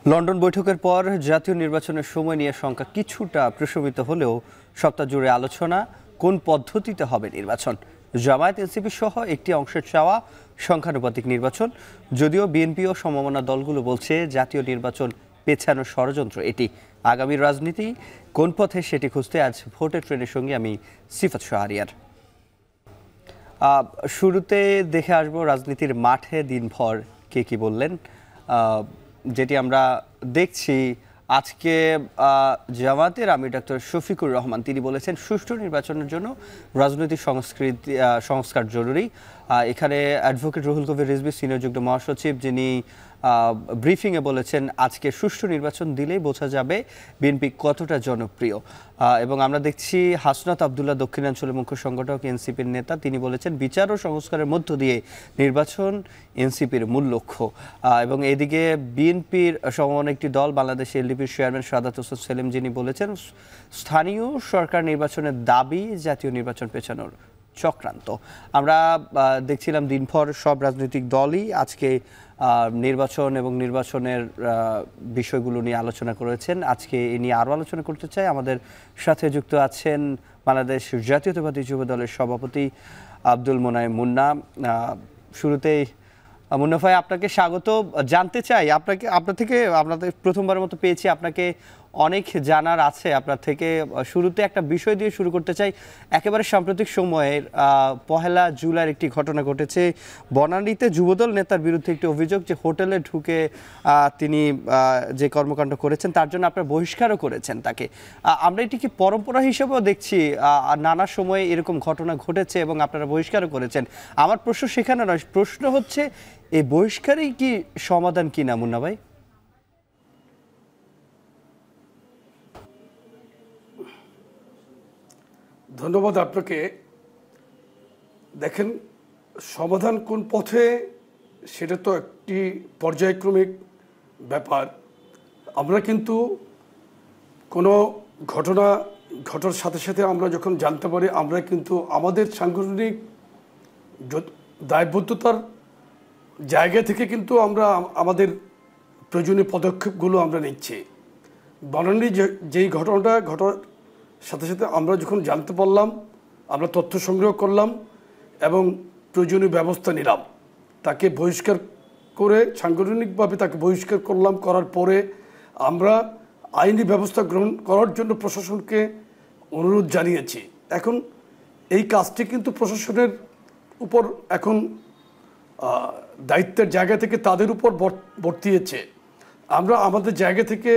London বৈঠকের পর জাতীয় নির্বাচনের সময় নিয়ে শঙ্কা কিছুটা প্রশমিত হলেও সপ্তাহ জুড়ে আলোচনা কোন পদ্ধতিতে হবে নির্বাচন। জামায়াত এনসিপি সহ একটি অংশের চাওয়া সংখ্যানুপাতিক নির্বাচন, যদিও বিএনপি ও সমমনা দলগুলো বলছে জাতীয় নির্বাচন পেছানোর ষড়যন্ত্র এটি। আগামী রাজনীতি কোন পথে সেটি খুঁজতে আজ ভোটের ট্রেনের সঙ্গে আমি সিফাত শাহরিয়ার। শুরুতে দেখে আসবো রাজনীতির মাঠে দিনভর কে কি বললেন। যেটি আমরা দেখছি আজকে জামায়াতের আমির ডক্টর শফিকুর রহমান তিনি বলেছেন সুষ্ঠু নির্বাচনের জন্য রাজনৈতিক সংস্কার জরুরি। এখানে অ্যাডভোকেট রুহুল কবির রিজভী সিনিয়র যুগ্ম মহাসচিব যিনি ব্রিফিংয়ে বলেছেন আজকে সুষ্ঠু নির্বাচন দিলেই বোঝা যাবে বিএনপি কতটা জনপ্রিয়। এবং আমরা দেখছি হাসনাত আবদুল্লাহ দক্ষিণাঞ্চলের মুখ্য সংগঠক এনসিপির নেতা তিনি বলেছেন বিচার ও সংস্কারের মধ্য দিয়ে নির্বাচন এনসিপির মূল লক্ষ্য। এবং এদিকে বিএনপির সমমন একটি দল বাংলাদেশ এলডিপির চেয়ারম্যান সাদাত হোসেন সেলিম যিনি বলেছেন স্থানীয় সরকার নির্বাচনের দাবি জাতীয় নির্বাচন পেছানোর চক্রান্ত। আমরা দেখছিলাম দিনভর সব রাজনৈতিক দলই আজকে নির্বাচন এবং নির্বাচনের বিষয়গুলো নিয়ে আলোচনা করেছেন। আজকে এ নিয়ে আরও আলোচনা করতে চাই। আমাদের সাথে যুক্ত আছেন বাংলাদেশ জাতীয়তাবাদী যুব দলের সভাপতি আব্দুল মোনায়েম মুন্না। শুরুতেই মুন্না ভাই আপনাকে স্বাগত জানতে চাই। আপনার থেকে আপনাদের প্রথমবারের মতো পেয়েছি, আপনাকে অনেক জানার আছে আপনার থেকে। শুরুতে একটা বিষয় দিয়ে শুরু করতে চাই। একেবারে সাম্প্রতিক সময়ের 1 জুলাইয়ের একটি ঘটনা ঘটেছে। বনানীতে যুবদল নেতার বিরুদ্ধে একটি অভিযোগ যে হোটেলে ঢুকে তিনি যে কর্মকাণ্ড করেছেন তার জন্য আপনারা বহিষ্কারও করেছেন তাকে। আমরা এটিকে পরম্পরা হিসেবেও দেখছি, নানা সময়ে এরকম ঘটনা ঘটেছে এবং আপনারা বহিষ্কারও করেছেন। আমার প্রশ্ন সেখানে নয়, প্রশ্ন হচ্ছে এই বহিষ্কারই কি সমাধান কিনা মুন্না ভাই? ধন্যবাদ আপনাকে। দেখেন, সমাধান কোন পথে সেটা তো একটি পর্যায়ক্রমিক ব্যাপার। আমরা কিন্তু কোনো ঘটার সাথে সাথে আমরা যখন জানতে পারি আমরা কিন্তু আমাদের সাংগঠনিক দায়বদ্ধতার জায়গা থেকে কিন্তু আমরা আমাদের প্রয়োজনীয় পদক্ষেপগুলো আমরা নিচ্ছি। বনানী যেই ঘটনাটা ঘটার সাথে সাথে আমরা যখন জানতে পারলাম আমরা তথ্য সংগ্রহ করলাম এবং প্রয়োজনীয় ব্যবস্থা নিলাম। তাকে বহিষ্কার করে সাংগঠনিকভাবে তাকে বহিষ্কার করলাম। করার পরে আমরা আইনি ব্যবস্থা গ্রহণ করার জন্য প্রশাসনকে অনুরোধ জানিয়েছি। এখন এই কাজটি কিন্তু প্রশাসনের উপর এখন দায়িত্বের জায়গা থেকে তাদের উপর বর্তিয়েছে। আমরা আমাদের জায়গা থেকে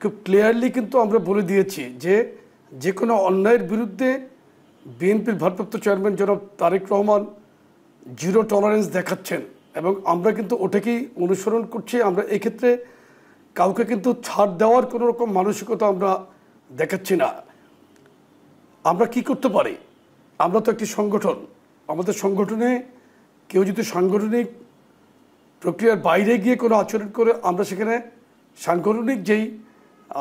খুব ক্লিয়ারলি কিন্তু আমরা বলে দিয়েছি যে কোনো অন্যায়ের বিরুদ্ধে বিএনপির ভারপ্রাপ্ত চেয়ারম্যান জনাব তারেক রহমান জিরো টলারেন্স দেখাচ্ছেন এবং আমরা কিন্তু ওটাকেই অনুসরণ করছি। আমরা এক্ষেত্রে কাউকে কিন্তু ছাড় দেওয়ার কোনো রকম মানসিকতা আমরা দেখাচ্ছি না। আমরা কি করতে পারি? আমরা তো একটি সংগঠন। আমাদের সংগঠনে কেউ যদি সাংগঠনিক প্রক্রিয়ার বাইরে গিয়ে কোনো আচরণ করে আমরা সেখানে সাংগঠনিক যেই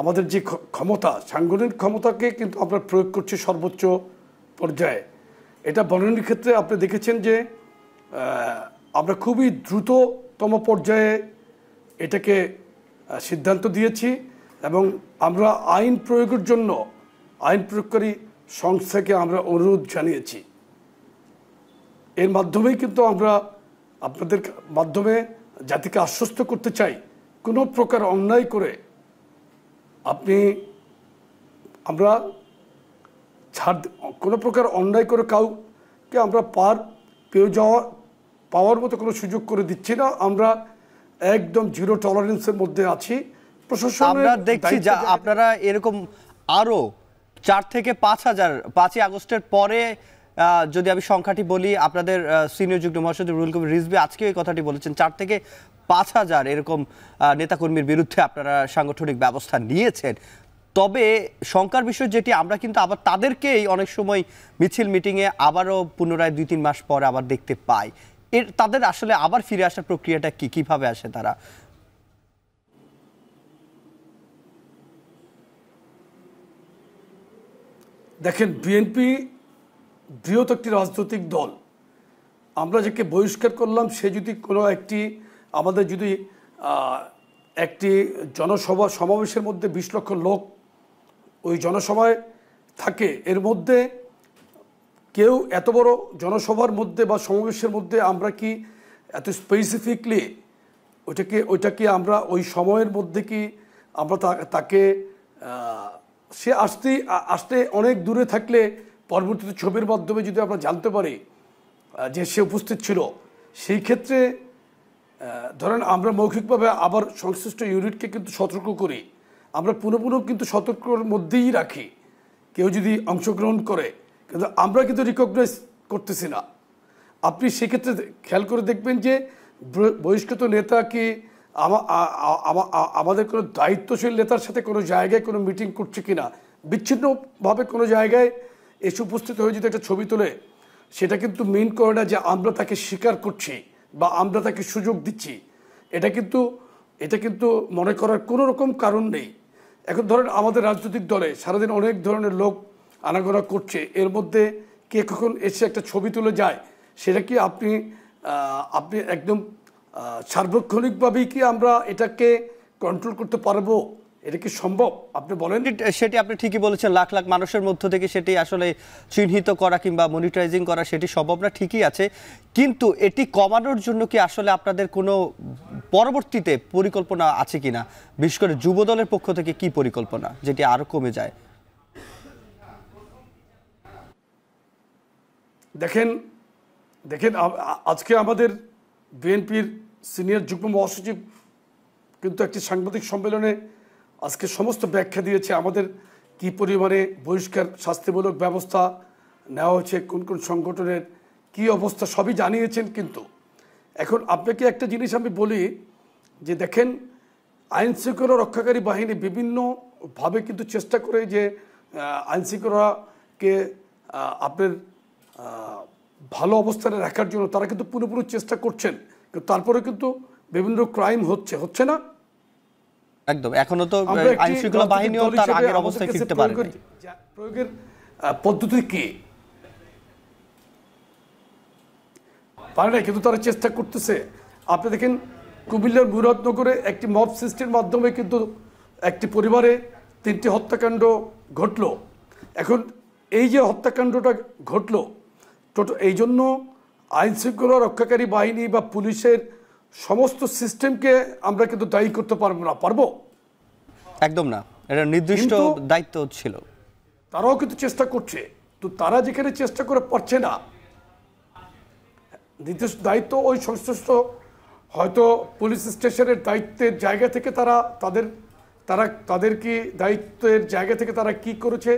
আমাদের যে ক্ষমতা, সাংগঠনিক ক্ষমতাকে কিন্তু আমরা প্রয়োগ করছি সর্বোচ্চ পর্যায়ে। এটা বনানীর ক্ষেত্রে আপনি দেখেছেন যে আমরা খুবই দ্রুততম পর্যায়ে এটাকে সিদ্ধান্ত দিয়েছি এবং আমরা আইন প্রয়োগের জন্য আইন প্রয়োগকারী সংস্থাকে আমরা অনুরোধ জানিয়েছি। এর মাধ্যমেই কিন্তু আমরা আপনাদের মাধ্যমে জাতিকে আশ্বস্ত করতে চাই কোনো প্রকার অন্যায় করে আমরা কোনো প্রকার অন্যায় করে কাউকে আমরা পাওয়ার মতো কোনো সুযোগ করে দিচ্ছি না। আমরা একদম জিরো টলারেন্সের মধ্যে আছি। প্রশাসন আমরা দেখছি যে আপনারা এরকম আরো 4 থেকে 5,000 5ই আগস্টের পরে, যদি আমি সংখ্যাটি বলি, আপনাদের সিনিয়র যুগ্ম মহাসচিব রুহুল কবির রিজভী আজকে এই কথাটি বলেছেন 4 থেকে 5,000 এরকম নেতাকর্মীর বিরুদ্ধে আপনারা সাংগঠনিক ব্যবস্থা নিয়েছেন। তবে শঙ্কার বিষয় যেটি, আমরা কিন্তু আবার তাদেরকেই অনেক সময় মিছিল মিটিংয়ে আবারও পুনরায় 2-3 মাস পর আবার দেখতে পাই। তাদের আসলে আবার ফিরে আসার প্রক্রিয়াটা কিভাবে আসে তারা? দেখেন, বিএনপি বৃহৎ একটি রাজনৈতিক দল। আমরা যাকে বহিষ্কার করলাম সে যদি কোনো একটি আমাদের যদি একটি জনসভা সমাবেশের মধ্যে 20 লক্ষ লোক ওই জনসভায় থাকে, এর মধ্যে কেউ এত বড় জনসভার মধ্যে বা সমাবেশের মধ্যে আমরা কি এত স্পেসিফিকলি ওইটাকে আমরা ওই সময়ের মধ্যে কি আমরা তাকে সে আসতে অনেক দূরে থাকলে পরবর্তীতে ছবির মাধ্যমে যদি আমরা জানতে পারি যে সে উপস্থিত ছিল, সেই ক্ষেত্রে ধরেন আমরা মৌখিকভাবে আবার সংশ্লিষ্ট ইউনিটকে কিন্তু সতর্ক করি, আমরা পুনঃ কিন্তু সতর্কর মধ্যেই রাখি কেউ যদি অংশগ্রহণ করে, কিন্তু আমরা কিন্তু রিকগনাইজ করতেছি না। আপনি সেক্ষেত্রে খেয়াল করে দেখবেন যে বহিষ্কৃত নেতা কি আমাদের কোনো দায়িত্বশীল নেতার সাথে কোনো জায়গায় কোনো মিটিং করছে কিনা, বিচ্ছিন্নভাবে কোনো জায়গায় এসে উপস্থিত হয়ে যদি একটা ছবি তোলে, সেটা কিন্তু মেন করে না যে আমরা তাকে স্বীকার করছি বা আমরা তাকে সুযোগ দিচ্ছি। এটা কিন্তু মনে করার কোনো রকম কারণ নেই। এখন ধরেন আমাদের রাজনৈতিক দলে সারাদিন অনেক ধরনের লোক আনাগোনা করছে, এর মধ্যে কে কখন এসে একটা ছবি তুলে যায়, সেটা কি আপনি একদম সার্বক্ষণিকভাবেই কি আমরা এটাকে কন্ট্রোল করতে পারবো? এটা কি সম্ভব আপনি বলেন? সেটি আপনি ঠিকই বলেছেন, লাখ লাখ মানুষের মধ্য থেকে সেটি আসলে চিহ্নিত করা কিংবা মনিটরাইজিং করা সেটি সম্ভব না, ঠিকই আছে। কিন্তু এটি কমানোর জন্য কি আসলে আপনাদের কোনো পরবর্তীতে পরিকল্পনা আছে কিনা, বিশেষ করে যুব দলের পক্ষ থেকে কি পরিকল্পনা যেটি আরো কমে যায়? দেখেন আজকে আমাদের বিএনপির সিনিয়র যুগ্ম মহাসচিব কিন্তু একটি সাংবাদিক সম্মেলনে আজকে সমস্ত ব্যাখ্যা দিয়েছে আমাদের কি পরিমাণে বহিষ্কার শাস্তিমূলক ব্যবস্থা নেওয়া হয়েছে, কোন কোন সংগঠনের কি অবস্থা সবই জানিয়েছেন। কিন্তু এখন আপনাকে একটা জিনিস আমি বলি যে দেখেন, আইন শৃঙ্খলা রক্ষাকারী বাহিনী বিভিন্নভাবে কিন্তু চেষ্টা করে যে আইন শৃঙ্খলাকে আপনার ভালো অবস্থানে রাখার জন্য তারা কিন্তু পুরোপুরি চেষ্টা করছেন, কিন্তু তারপরে কিন্তু বিভিন্ন ক্রাইম হচ্ছে না। একদম, এখনো তো আইন শৃঙ্খলা বাহিনীও তার আগের অবস্থায় ফিরতে পারেনি। প্রয়োগের পদ্ধতি কি পারে না, কিন্তু তারা চেষ্টা করতেছে। আপনি দেখেন কুমিল্লার মুরাদনগরে একটি মব সৃষ্টির মাধ্যমে কিন্তু একটি পরিবারে 3টি হত্যাকাণ্ড ঘটল। এখন এই যে হত্যাকাণ্ডটা ঘটল, এই জন্য আইন শৃঙ্খলা রক্ষাকারী বাহিনী বা পুলিশের সমস্ত সিস্টেমকে আমরা কিন্তু দায়ী করতে পারবো না। পারবো? একদম না, এটা নির্দিষ্ট দায়িত্ব ছিল। তারাও কিন্তু চেষ্টা করছে, তো তারা যেখানে চেষ্টা করে পারছে না, নির্দিষ্ট দায়িত্ব ওই সংশ্লিষ্ট হয়তো পুলিশ স্টেশনের দায়িত্বের জায়গা থেকে তাদের কি দায়িত্বের জায়গা থেকে তারা কি করেছে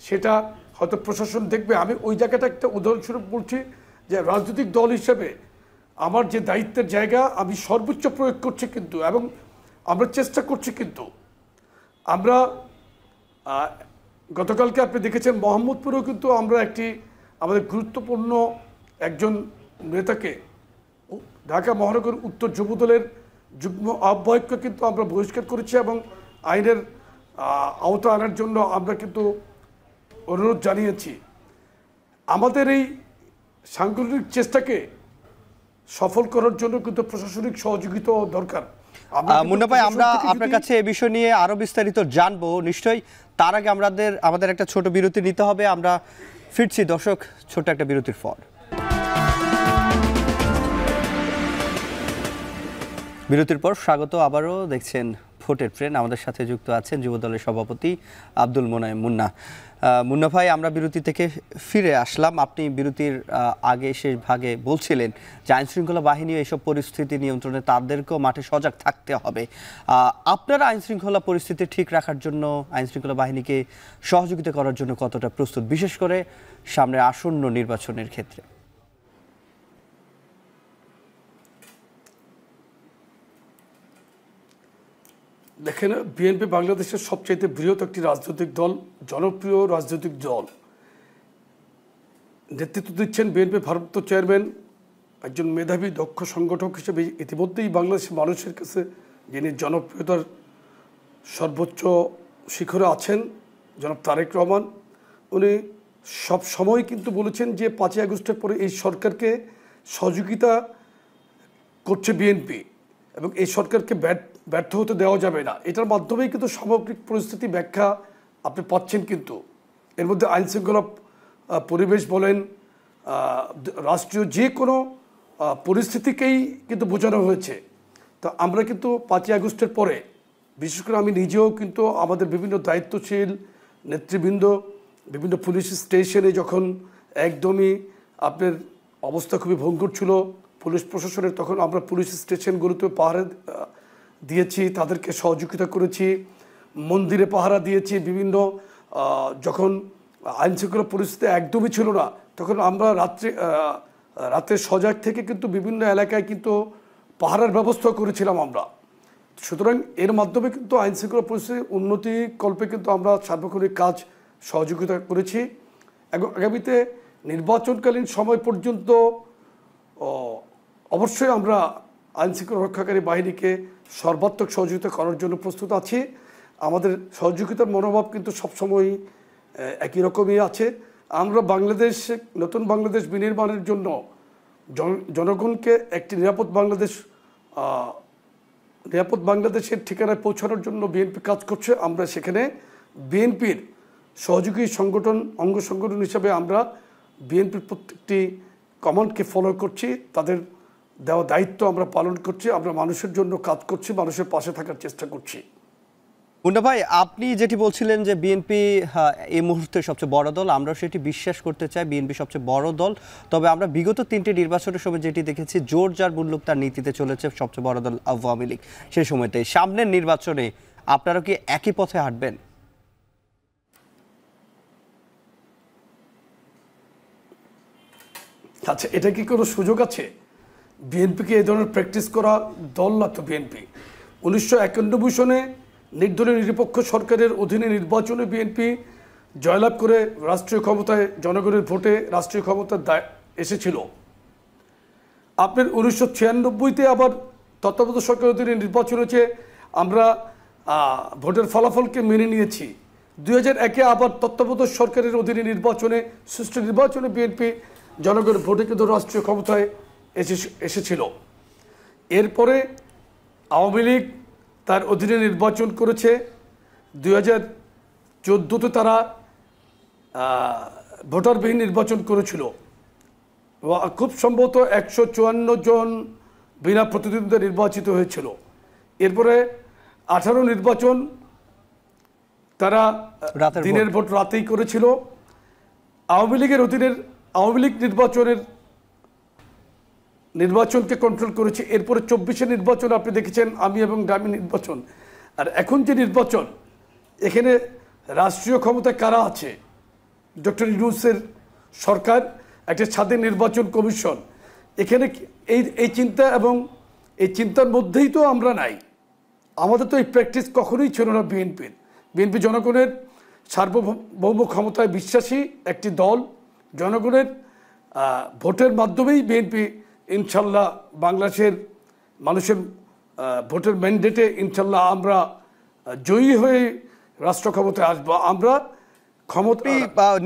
সেটা হয়তো প্রশাসন দেখবে। আমি ওই জায়গাটা একটা উদাহরণস্বরূপ বলছি যে রাজনৈতিক দল হিসেবে আমার যে দায়িত্বের জায়গা আমি সর্বোচ্চ প্রয়োগ করছি, কিন্তু এবং আমরা চেষ্টা করছি। কিন্তু আমরা গতকালকে আপনি দেখেছেন মোহাম্মদপুরেও কিন্তু আমরা আমাদের গুরুত্বপূর্ণ একজন নেতাকে, ঢাকা মহানগর উত্তর যুবদলের যুগ্ম আহ্বায়ককে কিন্তু আমরা বহিষ্কার করেছি এবং আইনের আওতা আনার জন্য আমরা কিন্তু অনুরোধ জানিয়েছি। আমাদের এই সাংগঠনিক চেষ্টাকে সফল করার জন্য কিন্তু প্রশাসনিক সহযোগিতা দরকার। মুন্না ভাই, আমরা আপনার কাছে এই বিষয় নিয়ে আরো বিস্তারিত জানবো নিশ্চয়ই। তার আগে আমাদের একটা ছোট বিরতি নিতে হবে। আমরা ফিরছি দর্শক ছোট একটা বিরতির পর। বিরতির পর স্বাগত আবারও, দেখছেন ভোটের ট্রেন। আমাদের সাথে যুক্ত আছেন যুবদলের সভাপতি আব্দুল মোনায়েম মুন্না। মুন্না ভাই, আমরা বিরতি থেকে ফিরে আসলাম। আপনি বিরতির আগে শেষ ভাগে বলছিলেন যে আইন শৃঙ্খলা বাহিনী এইসব পরিস্থিতি নিয়ন্ত্রণে তাদেরকেও মাঠে সজাগ থাকতে হবে। আপনারা আইন শৃঙ্খলা পরিস্থিতি ঠিক রাখার জন্য আইন শৃঙ্খলা বাহিনীকে সহযোগিতা করার জন্য কতটা প্রস্তুত, বিশেষ করে সামনে আসন্ন নির্বাচনের ক্ষেত্রে? দেখেন, বিএনপি বাংলাদেশের সবচাইতে বৃহৎ একটি রাজনৈতিক দল, জনপ্রিয় রাজনৈতিক দল। নেতৃত্ব দিচ্ছেন বিএনপি ভারপ্রাপ্ত চেয়ারম্যান, একজন মেধাবী দক্ষ সংগঠক হিসেবে ইতিমধ্যেই বাংলাদেশের মানুষের কাছে যিনি জনপ্রিয়তার সর্বোচ্চ শিখরে আছেন, জনাব তারেক রহমান। উনি সব সময় কিন্তু বলেছেন যে 5ই আগস্টের পরে এই সরকারকে সহযোগিতা করছে বিএনপি এবং এই সরকারকে ব্যর্থ হতে দেওয়া যাবে না। এটার মাধ্যমেই কিন্তু সামগ্রিক পরিস্থিতি ব্যাখ্যা আপনি পাচ্ছেন। কিন্তু এর মধ্যে আইনশৃঙ্খলা পরিবেশ বলেন, রাষ্ট্রীয় যে কোনো পরিস্থিতিকেই কিন্তু বোঝানো হয়েছে। তো আমরা কিন্তু 5ই আগস্টের পরে বিশেষ করে আমি নিজেও কিন্তু আমাদের বিভিন্ন দায়িত্বশীল নেতৃবৃন্দ বিভিন্ন পুলিশ স্টেশনে যখন একদমই আপনার অবস্থা খুবই ভঙ্গুর ছিল পুলিশ প্রশাসনের, তখন আমরা পুলিশ স্টেশনগুলোতে পাহারা দিয়েছি, তাদেরকে সহযোগিতা করেছি, মন্দিরে পাহারা দিয়েছি। বিভিন্ন যখন আইনশৃঙ্খলা পরিস্থিতি একদমই ছিল না, তখন আমরা রাতে সজাগ থেকে কিন্তু বিভিন্ন এলাকায় কিন্তু পাহারার ব্যবস্থা করেছিলাম আমরা। সুতরাং এর মাধ্যমে কিন্তু আইনশৃঙ্খলা পরিস্থিতির উন্নতি কল্পে কিন্তু আমরা সার্বক্ষণিক কাজ সহযোগিতা করেছি। আগামীতে নির্বাচনকালীন সময় পর্যন্ত অবশ্যই আমরা আইনশৃঙ্খলা রক্ষাকারী বাহিনীকে সর্বাত্মক সহযোগিতা করার জন্য প্রস্তুত আছি। আমাদের সহযোগিতার মনোভাব কিন্তু সবসময়ই একই রকমই আছে। আমরা নতুন বাংলাদেশ বিনির্মাণের জন্য জনগণকে একটি নিরাপদ বাংলাদেশের ঠিকানায় পৌঁছানোর জন্য বিএনপি কাজ করছে। আমরা সেখানে বিএনপির সহযোগী অঙ্গ সংগঠন হিসাবে আমরা বিএনপির প্রত্যেকটি কমান্ডকে ফলো করছি, তাদের দেওয়া দায়িত্ব আমরা পালন করছি। আমরা মানুষের জন্য কাজ করছি, মানুষের পাশে থাকার চেষ্টা করছি। মুন্না ভাই, আপনি যেটি বলছিলেন যে বিএনপি এই মুহূর্তে সবচেয়ে বড় দল, আমরা সেটি বিশ্বাস করতে চাই, বিএনপি সবচেয়ে বড় দল। তবে আমরা বিগত 3টি নির্বাচনের সময় যেটি দেখেছি, জোর যার মুল্লুক তার নীতিতে চলেছে সবচেয়ে বড় দল আওয়ামী লীগ। সেই সময়টাই সামনের নির্বাচনে আপনারা কি একই পথে হাঁটবেন? আচ্ছা, এটা কি কোনো সুযোগ আছে বিএনপিকে এই ধরনের প্র্যাকটিস করা? দল না তো বিএনপি। 1991 সনে নির্দলীয় নিরপেক্ষ সরকারের অধীনে নির্বাচনে বিএনপি জয়লাভ করে রাষ্ট্রীয় ক্ষমতায় জনগণের ভোটে রাষ্ট্রীয় ক্ষমতায় এসেছিল। আপনার 1996-তে আবার তত্ত্বাবধায়ক সরকারের অধীনে নির্বাচন হয়েছে, আমরা ভোটের ফলাফলকে মেনে নিয়েছি। 2001-এ আবার তত্ত্বাবধায়ক সরকারের অধীনে নির্বাচনে সুষ্ঠু নির্বাচনে বিএনপি জনগণের ভোটে কিন্তু রাষ্ট্রীয় ক্ষমতায় এসেছিল। এরপরে আওয়ামী লীগ তার অধীনে নির্বাচন করেছে। 2014-তে তারা ভোটারবিহীন নির্বাচন করেছিল। খুব সম্ভবত 154 জন বিনা প্রতিদ্বন্দ্বিতা নির্বাচিত হয়েছিল। এরপরে 18 নির্বাচন তারা দিনের ভোট রাতেই করেছিল। আওয়ামী লীগের অধীনের আওয়ামী লীগ নির্বাচনকে কন্ট্রোল করেছে। এরপরে 24-এর নির্বাচন আপনি দেখেছেন, আমি এবং ডামি নির্বাচন। আর এখন যে নির্বাচন, এখানে রাষ্ট্রীয় ক্ষমতায় কারা আছে? ডক্টর ইউনূসের সরকার, একটা স্বাধীন নির্বাচন কমিশন। এখানে এই চিন্তা এবং এই চিন্তার মধ্যেই তো আমরা নাই। আমাদের তো এই প্র্যাকটিস কখনোই ছিল না বিএনপির। বিএনপি জনগণের সার্বভৌম ক্ষমতায় বিশ্বাসী একটি দল। জনগণের ভোটের মাধ্যমেই বিএনপি ইনশাল্লাহ বাংলাদেশের মানুষের ভোটের ম্যান্ডেটে ইনশাল্লাহ আমরা জয়ী হয়ে রাষ্ট্র ক্ষমতায় আসবো। আমরা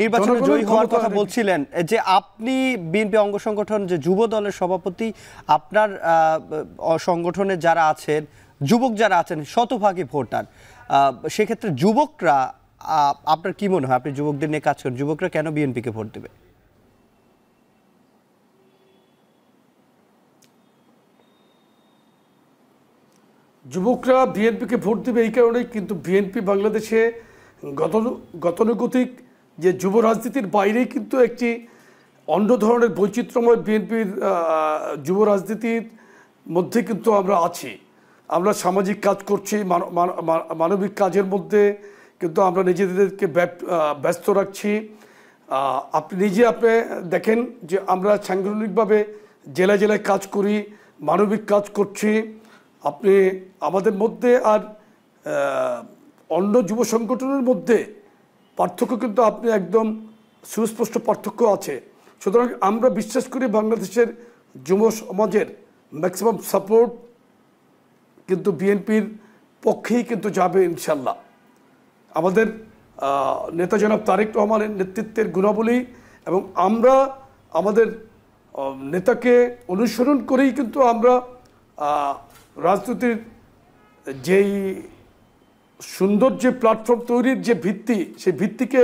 নির্বাচনে জয়ী হওয়ার কথা বলছিলেন যে আপনি বিএনপি অঙ্গ সংগঠন যে যুব দলের সভাপতি, আপনার সংগঠনে যারা আছেন, যুবক যারা আছেন শতভাগই ভোটার, সেক্ষেত্রে যুবকরা, আপনার কি মনে হয়, আপনি যুবকদের নিয়ে কাজ করেন, যুবকরা কেন বিএনপিকে ভোট দেবে? যুবকরা বিএনপিকে ভোট দেবে এই কারণেই, কিন্তু বিএনপি বাংলাদেশে গতানুগতিক যে যুব রাজনীতির বাইরেই কিন্তু একটি অন্য ধরনের বৈচিত্র্যময় বিএনপির যুব রাজনীতির মধ্যে কিন্তু আমরা আছি। আমরা সামাজিক কাজ করছি, মানবিক কাজের মধ্যে কিন্তু আমরা নিজেদেরকে ব্যস্ত রাখছি। আপনি দেখেন যে আমরা সাংগঠনিকভাবে জেলায় জেলায় কাজ করি, মানবিক কাজ করছি। আপনি আমাদের মধ্যে আর অন্য যুব সংগঠনের মধ্যে পার্থক্য কিন্তু আপনি একদম সুস্পষ্ট পার্থক্য আছে। সুতরাং আমরা বিশ্বাস করি বাংলাদেশের যুব সমাজের ম্যাক্সিমাম সাপোর্ট কিন্তু বিএনপির পক্ষেই কিন্তু যাবে ইনশাল্লাহ। আমাদের নেতা জনাব তারেক রহমানের নেতৃত্বের গুণাবলী এবং আমরা আমাদের নেতাকে অনুসরণ করেই কিন্তু আমরা রাজনীতির যেই সুন্দর যে প্ল্যাটফর্ম তৈরির যে ভিত্তি, সেই ভিত্তিকে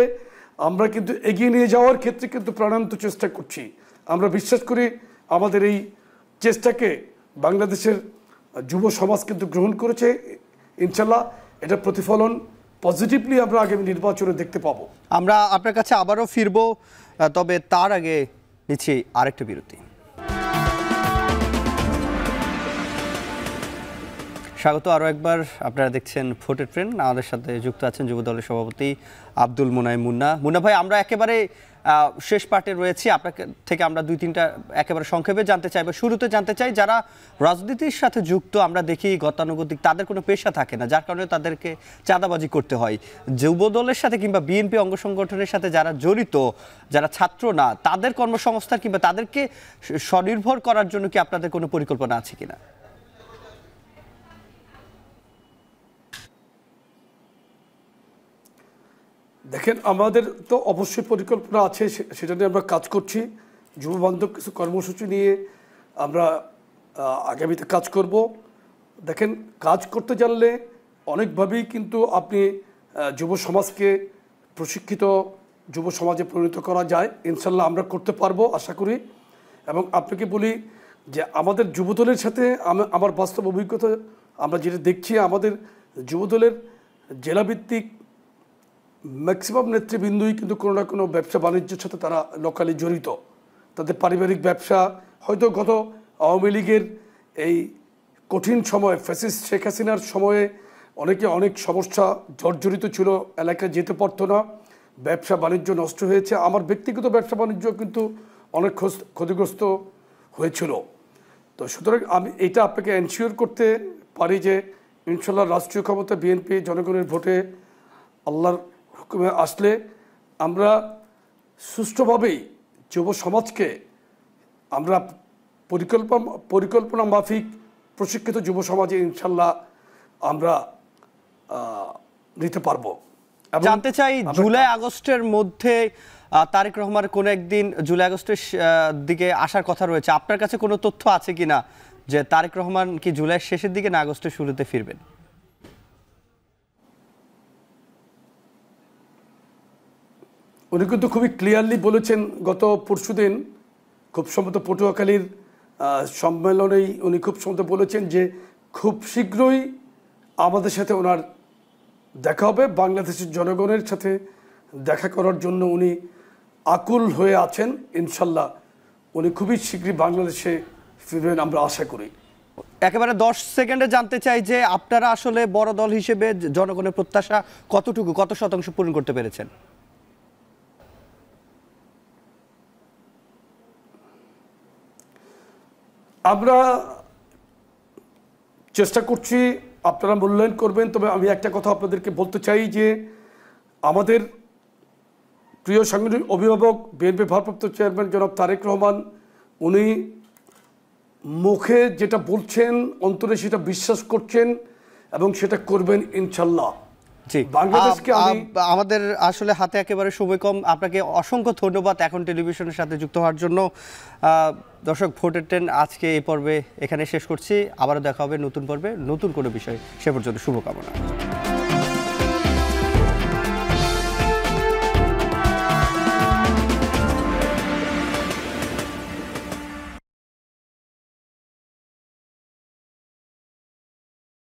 আমরা কিন্তু এগিয়ে নিয়ে যাওয়ার ক্ষেত্রে কিন্তু প্রাণান্ত চেষ্টা করছি। আমরা বিশ্বাস করি আমাদের এই চেষ্টাকে বাংলাদেশের যুব সমাজ কিন্তু গ্রহণ করেছে। ইনশাল্লাহ এটা প্রতিফলন পজিটিভলি আমরা আগামী নির্বাচনে দেখতে পাবো। আমরা আপনার কাছে আবারও ফিরবো, তবে তার আগে নিচ্ছি আরেকটা বিরতি। স্বাগত আরও একবার। আপনারা দেখছেন ভোটের ট্রেন। আমাদের সাথে যুক্ত আছেন যুব দলের সভাপতি আব্দুল মোনায়েম মুন্না। মুন্না ভাই, আমরা একেবারে শেষ পার্টে রয়েছি। আপনার থেকে আমরা 2-3টা একেবারে সংক্ষেপে জানতে চাই, বা শুরুতে জানতে চাই, যারা রাজনীতির সাথে যুক্ত আমরা দেখি গতানুগতিক, তাদের কোনো পেশা থাকে না, যার কারণে তাদেরকে চাঁদাবাজি করতে হয়। যুব দলের সাথে কিংবা বিএনপি অঙ্গ সংগঠনের সাথে যারা জড়িত, যারা ছাত্র না, তাদের কর্মসংস্থান কিংবা তাদেরকে স্বনির্ভর করার জন্য কি আপনাদের কোনো পরিকল্পনা আছে কিনা? দেখেন, আমাদের তো অবশ্যই পরিকল্পনা আছে, সেটা নিয়ে আমরা কাজ করছি। যুব বান্ধব কিছু কর্মসূচি নিয়ে আমরা আগামীতে কাজ করব। দেখেন, কাজ করতে জানলে অনেকভাবেই কিন্তু আপনি যুব সমাজকে প্রশিক্ষিত যুব সমাজে পরিণত করা যায়। ইনশাল্লাহ আমরা করতে পারবো আশা করি। এবং আপনাকে বলি যে আমাদের যুবদলের সাথে আমার বাস্তব অভিজ্ঞতা, আমরা যেটা দেখছি, আমাদের যুবদলের জেলাভিত্তিক ম্যাক্সিমাম নেতৃবৃন্দই কিন্তু কোনো না কোনো ব্যবসা বাণিজ্যের সাথে তারা লোকালি জড়িত। তাদের পারিবারিক ব্যবসা, হয়তো গত আওয়ামী লীগের এই কঠিন সময়ে, ফ্যাসিস্ট শেখ হাসিনার সময়ে অনেকে অনেক সমস্যা জর্জরিত ছিল, এলাকায় যেতে পারতো না, ব্যবসা বাণিজ্য নষ্ট হয়েছে। আমার ব্যক্তিগত ব্যবসা বাণিজ্য কিন্তু অনেক ক্ষতিগ্রস্ত হয়েছিল। তো সুতরাং আমি এটা আপনাকে এনশিওর করতে পারি যে ইনশাল্লাহ রাষ্ট্রীয় ক্ষমতা বিএনপি জনগণের ভোটে আল্লাহর হুকুমে আসলে আমরা সুষ্ঠুভাবেই যুব সমাজকে আমরা পরিকল্পনা মাফিক প্রশিক্ষিত যুব সমাজে ইনশাল্লাহ আমরা নিতে পারবো। জানতে চাই, জুলাই আগস্টের মধ্যে তারেক রহমান কোন একদিন জুলাই আগস্টের দিকে আসার কথা রয়েছে। আপনার কাছে কোনো তথ্য আছে কিনা যে তারেক রহমান কি জুলাইয়ের শেষের দিকে না আগস্টের শুরুতে ফিরবেন? উনি কিন্তু খুবই ক্লিয়ারলি বলেছেন গত পরশুদিন, খুব সম্ভবত পটুয়াখালীর সম্মেলনেই উনি খুব সম্ভবত বলেছেন যে খুব শীঘ্রই আমাদের সাথে ওনার দেখা হবে। বাংলাদেশের জনগণের সাথে দেখা করার জন্য উনি আকুল হয়ে আছেন। ইনশাল্লাহ উনি খুবই শীঘ্রই বাংলাদেশে ফিরবেন আমরা আশা করি। একেবারে 10 সেকেন্ডে জানতে চাই যে আপনারা আসলে বড় দল হিসেবে জনগণের প্রত্যাশা কতটুকু, কত শতাংশ পূরণ করতে পেরেছেন? আমরা চেষ্টা করছি, আপনারা মূল্যায়ন করবেন। তবে আমি একটা কথা আপনাদেরকে বলতে চাই যে আমাদের প্রিয় সাংগঠনিক অভিভাবক বিএনপি ভারপ্রাপ্ত চেয়ারম্যান জনাব তারেক রহমান, উনি মুখে যেটা বলছেন অন্তরে সেটা বিশ্বাস করছেন এবং সেটা করবেন ইনশাল্লাহ। জি, বাংলাদেশকে আমাদের আসলে হাতে একেবারে সময় কম। আপনাকে অসংখ্য ধন্যবাদ এখন টেলিভিশনের সাথে যুক্ত হওয়ার জন্য। দর্শক, ভোটের ট্রেন আজকে এই পর্বে এখানে শেষ করছি। আবারও দেখা হবে নতুন পর্বে নতুন কোনো বিষয়। সে পর্যন্ত শুভকামনা।